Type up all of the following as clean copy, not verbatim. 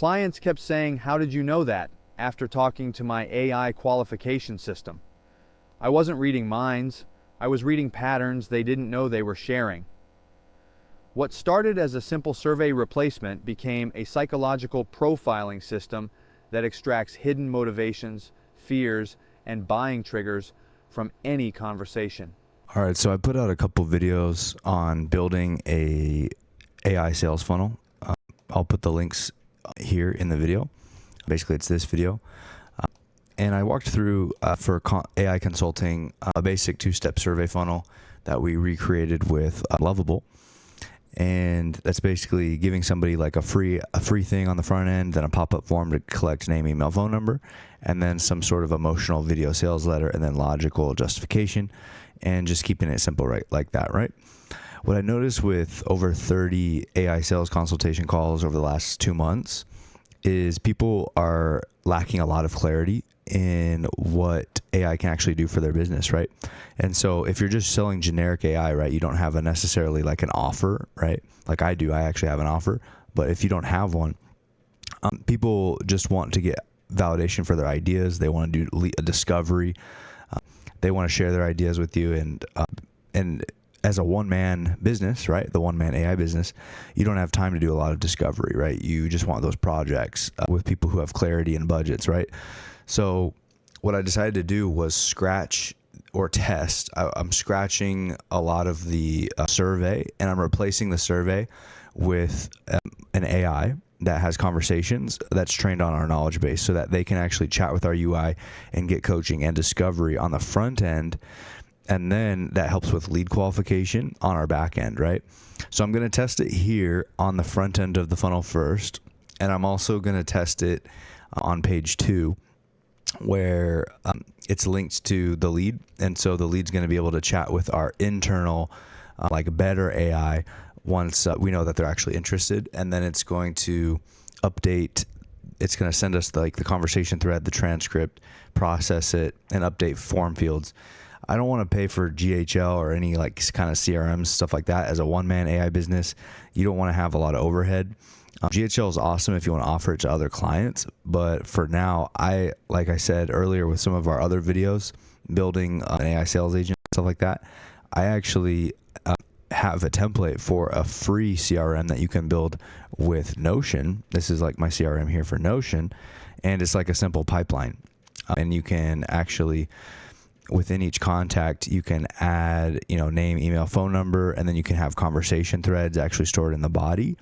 Clients kept saying, "How did you know that?" after talking to my AI qualification system. I wasn't reading minds, I was reading patterns they didn't know they were sharing. What started as a simple survey replacement became a psychological profiling system that extracts hidden motivations, fears, and buying triggers from any conversation. All right, so I put out a couple videos on building a AI sales funnel. I'll put the links here in the video. Basically, it's this video. And I walked through, for AI consulting, a basic two-step survey funnel that we recreated with Lovable. And that's basically giving somebody like a free thing on the front end, then a pop-up form to collect name, email, phone number, and then some sort of emotional video sales letter, and then logical justification, and just keeping it simple, right, like that, right? What I noticed with over 30 AI sales consultation calls over the last 2 months is people are lacking a lot of clarity in what AI can actually do for their business, right? And so if you're just selling generic AI, right, you don't have a necessarily like an offer, right? Like I do, I actually have an offer. But if you don't have one, people just want to get validation for their ideas. They want to do a discovery. They want to share their ideas with you. And as a one-man business, right, the one-man AI business, you don't have time to do a lot of discovery, right? You just want those projects with people who have clarity and budgets, right? So what I decided to do was scratch or test. I'm scratching a lot of the survey, and I'm replacing the survey with an AI that has conversations that's trained on our knowledge base so that they can actually chat with our UI and get coaching and discovery on the front end. And then that helps with lead qualification on our back end, right? So I'm going to test it here on the front end of the funnel first. And I'm also going to test it on page 2 where it's linked to the lead. And so the lead's going to be able to chat with our internal, like better AI once we know that they're actually interested. And then it's going to update. It's going to send us like the conversation thread, the transcript, process it, and update form fields. I don't want to pay for GHL or any like kind of CRM stuff like that. As a one-man AI business, you don't want to have a lot of overhead. GHL is awesome if you want to offer it to other clients, but for now, like I said earlier with some of our other videos, building an AI sales agent, stuff like that, I actually have a template for a free CRM that you can build with Notion. This is like my CRM here for Notion, and it's like a simple pipeline, and you can actually, within each contact, you can add, name, email, phone number, and then you can have conversation threads actually stored in the body,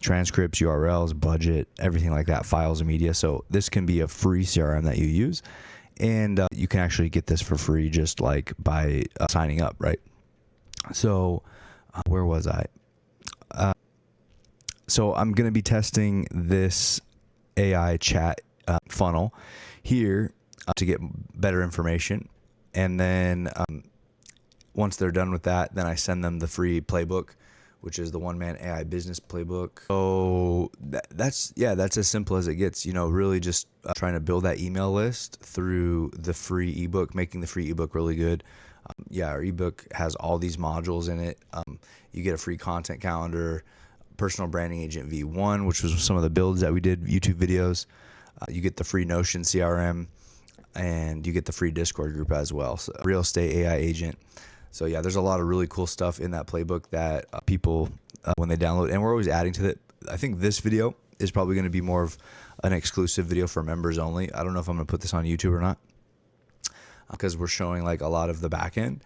transcripts, URLs, budget, everything like that, files and media. So this can be a free CRM that you use, and you can actually get this for free just like by signing up, right? So where was I? So I'm going to be testing this AI chat funnel here to get better information. And then once they're done with that, then I send them the free playbook, which is the one-man AI business playbook. So that's as simple as it gets, really just trying to build that email list through the free ebook, making the free ebook really good. Our ebook has all these modules in it. You get a free content calendar, personal branding agent V1, which was some of the builds that we did, YouTube videos. You get the free Notion CRM, and you get the free Discord group as well. So real estate AI agent. So there's a lot of really cool stuff in that playbook that people, when they download, and we're always adding to it. I think this video is probably going to be more of an exclusive video for members only. I don't know if I'm going to put this on YouTube or not, because we're showing like a lot of the back end.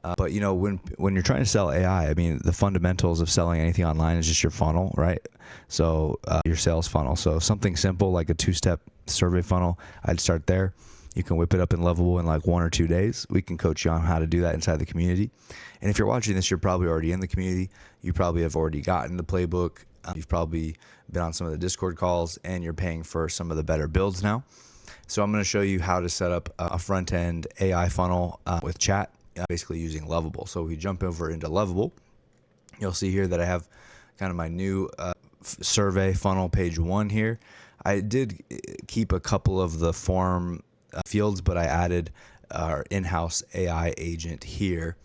But when you're trying to sell AI, I mean, the fundamentals of selling anything online is just your funnel, right? So your sales funnel. So something simple like a 2-step survey funnel, I'd start there. You can whip it up in Lovable in like 1 or 2 days. We can coach you on how to do that inside the community. And if you're watching this, you're probably already in the community. You probably have already gotten the playbook. You've probably been on some of the Discord calls, and you're paying for some of the better builds now. So I'm going to show you how to set up a front-end AI funnel with chat, basically using Lovable. So if we jump over into Lovable, you'll see here that I have kind of my new survey funnel page 1 here. I did keep a couple of the form fields, but I added our in-house AI agent here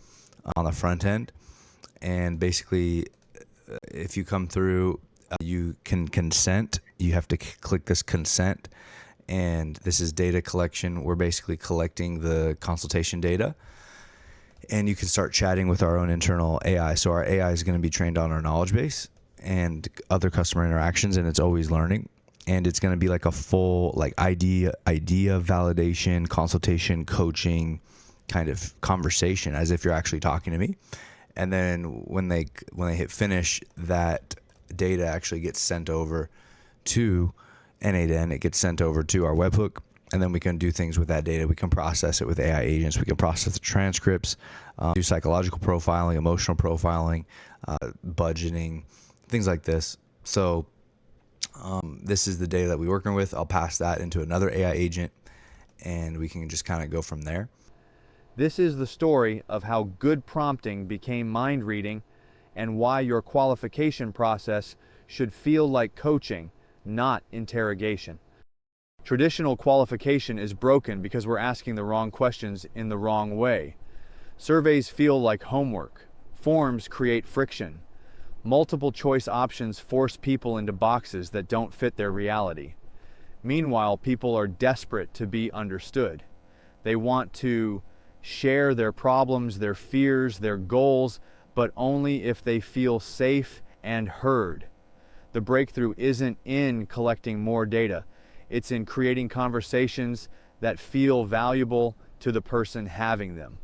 on the front end. And basically, if you come through, you can consent you have to click this consent, and this is data collection. We're basically collecting the consultation data, and you can start chatting with our own internal AI. So our AI is going to be trained on our knowledge base and other customer interactions, and it's always learning. And it's going to be like a full like idea validation, consultation, coaching kind of conversation, as if you're actually talking to me. And then when they hit finish, that data actually gets sent over to N8N. It gets sent over to our webhook, and then we can do things with that data. We can process it with AI agents. We can process the transcripts, do psychological profiling, emotional profiling, budgeting, things like this. So this is the data that we're working with. I'll pass that into another AI agent, and we can just kind of go from there. This is the story of how good prompting became mind reading, and why your qualification process should feel like coaching, not interrogation. Traditional qualification is broken because we're asking the wrong questions in the wrong way. Surveys feel like homework. Forms create friction. Multiple choice options force people into boxes that don't fit their reality. Meanwhile, people are desperate to be understood. They want to share their problems, their fears, their goals, but only if they feel safe and heard. The breakthrough isn't in collecting more data. It's in creating conversations that feel valuable to the person having them.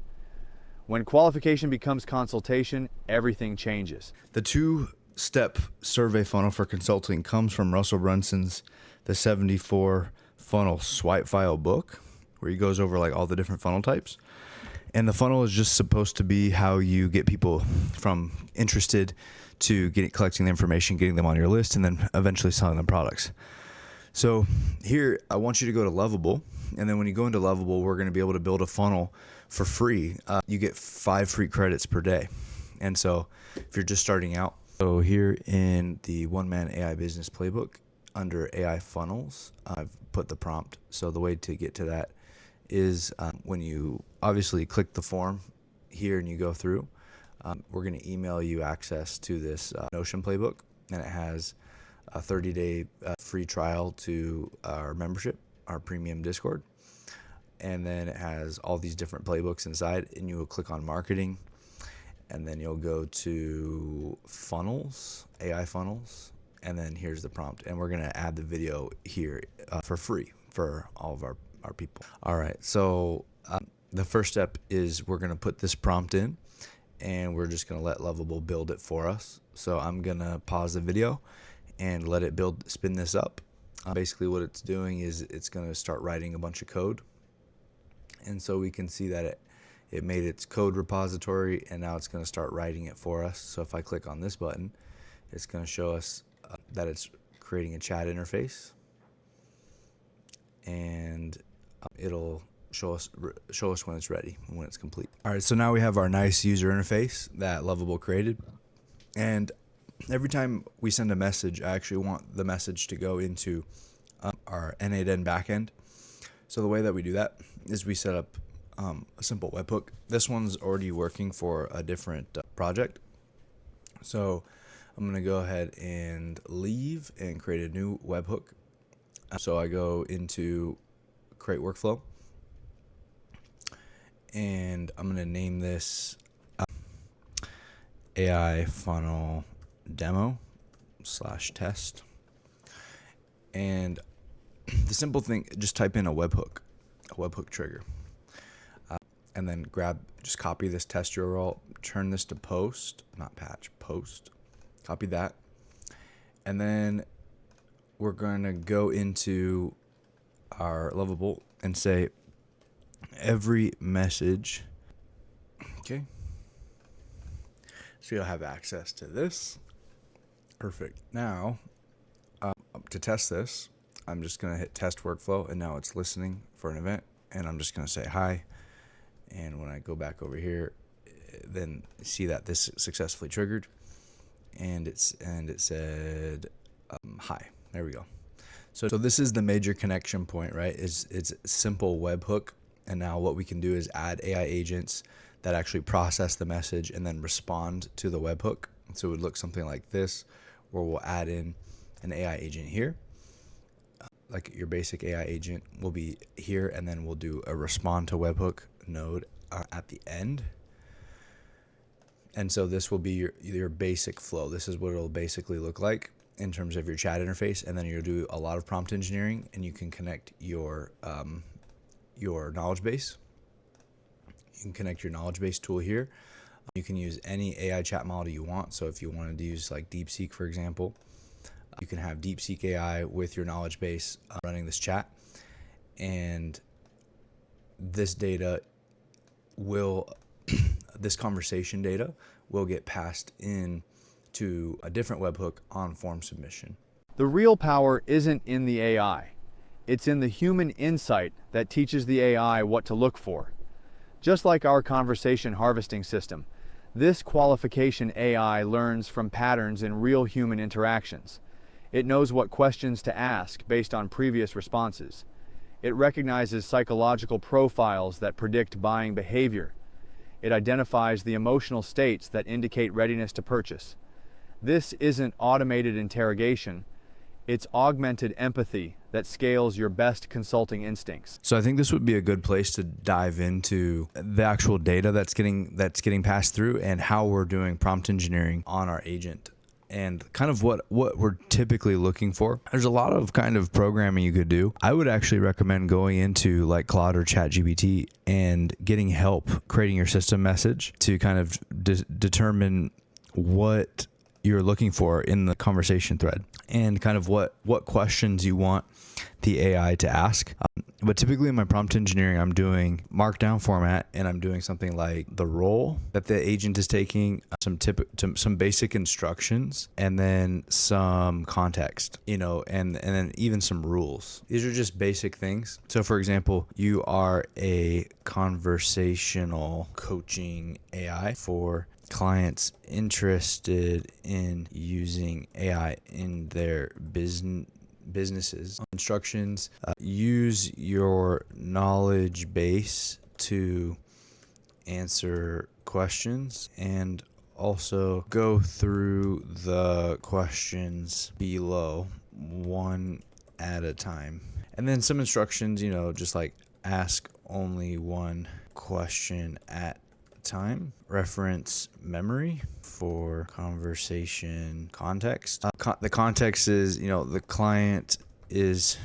When qualification becomes consultation, everything changes. The 2-step survey funnel for consulting comes from Russell Brunson's The 74 Funnel Swipe File book, where he goes over like all the different funnel types. And the funnel is just supposed to be how you get people from interested to collecting the information, getting them on your list, and then eventually selling them products. So here, I want you to go to Lovable. And then when you go into Lovable, we're going to be able to build a funnel for free. You get 5 free credits per day. And so if you're just starting out, so here in the One-Man AI Business Playbook, under AI Funnels, I've put the prompt. So the way to get to that is when you obviously click the form here and you go through, we're going to email you access to this Notion playbook, and it has a 30-day free trial to our membership, our premium Discord. And then it has all these different playbooks inside, and you will click on marketing, and then you'll go to funnels, AI funnels, and then here's the prompt. And we're going to add the video here for free for all of our people. All right, so the first step is we're going to put this prompt in, and we're just going to let Lovable build it for us. So I'm going to pause the video and let it spin this up. Basically what it's doing is it's going to start writing a bunch of code. And so we can see that it made its code repository, and now it's going to start writing it for us. So if I click on this button, it's going to show us that it's creating a chat interface, and it'll show us when it's ready and when it's complete. All right, so now we have our nice user interface that Lovable created, and every time we send a message, I actually want the message to go into our N8N backend. So the way that we do that is we set up a simple webhook. This one's already working for a different project. So I'm going to go ahead and leave and create a new webhook. So I go into create workflow, and I'm going to name this AI funnel demo /test. And the simple thing, just type in a webhook trigger, and then just copy this test URL, turn this to post, not patch, post, copy that. And then we're going to go into our Lovable and say every message. Okay. So you'll have access to this. Perfect. Now, to test this, I'm just going to hit test workflow, and now it's listening for an event, and I'm just going to say hi. And when I go back over here, then see that this successfully triggered, and it said hi. There we go. So this is the major connection point, right? It's a simple webhook, and now what we can do is add AI agents that actually process the message and then respond to the webhook. So it would look something like this, where we'll add in an AI agent here, like your basic AI agent will be here, and then we'll do a respond to webhook node at the end. And so this will be your basic flow. This is what it'll basically look like in terms of your chat interface. And then you'll do a lot of prompt engineering, and you can connect your knowledge base. You can connect your knowledge base tool here. You can use any AI chat model you want. So if you wanted to use like DeepSeek, for example, you can have DeepSeek AI with your knowledge base running this chat. And this data will, this conversation data will get passed in to a different webhook on form submission. The real power isn't in the AI. It's in the human insight that teaches the AI what to look for. Just like our conversation harvesting system, this qualification AI learns from patterns in real human interactions. It knows what questions to ask based on previous responses. It recognizes psychological profiles that predict buying behavior. It identifies the emotional states that indicate readiness to purchase. This isn't automated interrogation. It's augmented empathy that scales your best consulting instincts. So I think this would be a good place to dive into the actual data that's getting passed through, and how we're doing prompt engineering on our agent, and kind of what we're typically looking for. There's a lot of kind of programming you could do. I would actually recommend going into like Claude or ChatGPT and getting help creating your system message to kind of determine what you're looking for in the conversation thread, and kind of what questions you want the AI to ask. But typically in my prompt engineering, I'm doing markdown format, and I'm doing something like the role that the agent is taking, some basic instructions, and then some context, and then even some rules. These are just basic things. So for example, you are a conversational coaching AI for clients interested in using AI in their businesses. Instructions: use your knowledge base to answer questions, and also go through the questions below one at a time. And then some instructions, just like ask only one question at time. Reference memory for conversation context. The context is, the client is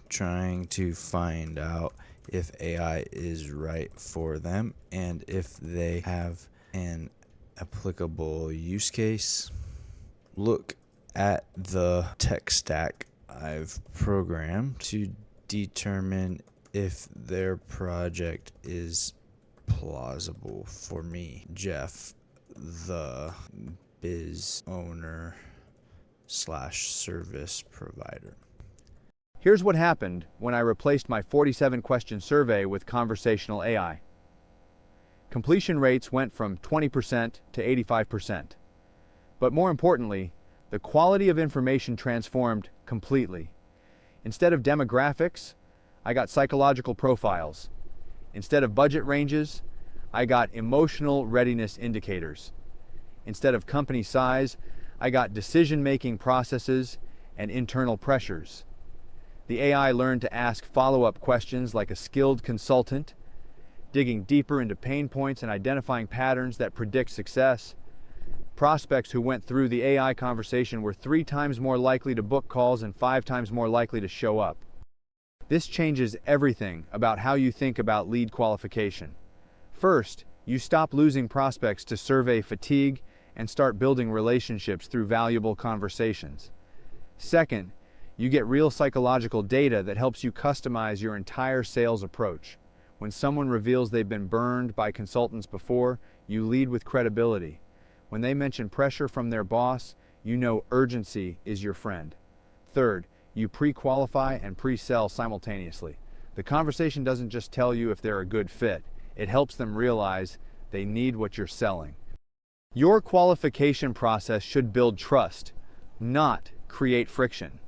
trying to find out if AI is right for them, and if they have an applicable use case. Look at the tech stack I've programmed to determine if their project is plausible for me, Jeff, the biz owner / service provider. Here's what happened when I replaced my 47-question survey with conversational AI. Completion rates went from 20% to 85%. But more importantly, the quality of information transformed completely. Instead of demographics, I got psychological profiles. Instead of budget ranges, I got emotional readiness indicators. Instead of company size, I got decision-making processes and internal pressures. The AI learned to ask follow-up questions like a skilled consultant, digging deeper into pain points and identifying patterns that predict success. Prospects who went through the AI conversation were 3 times more likely to book calls and 5 times more likely to show up. This changes everything about how you think about lead qualification. First, you stop losing prospects to survey fatigue and start building relationships through valuable conversations. Second, you get real psychological data that helps you customize your entire sales approach. When someone reveals they've been burned by consultants before, you lead with credibility. When they mention pressure from their boss, you know urgency is your friend. Third, you pre-qualify and pre-sell simultaneously. The conversation doesn't just tell you if they're a good fit, it helps them realize they need what you're selling. Your qualification process should build trust, not create friction.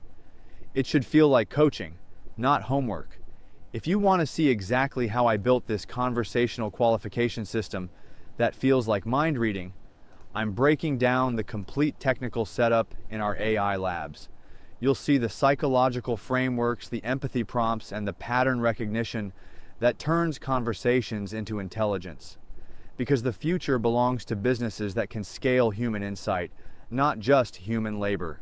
It should feel like coaching, not homework. If you want to see exactly how I built this conversational qualification system that feels like mind reading, I'm breaking down the complete technical setup in our AI labs. You'll see the psychological frameworks, the empathy prompts, and the pattern recognition that turns conversations into intelligence. Because the future belongs to businesses that can scale human insight, not just human labor.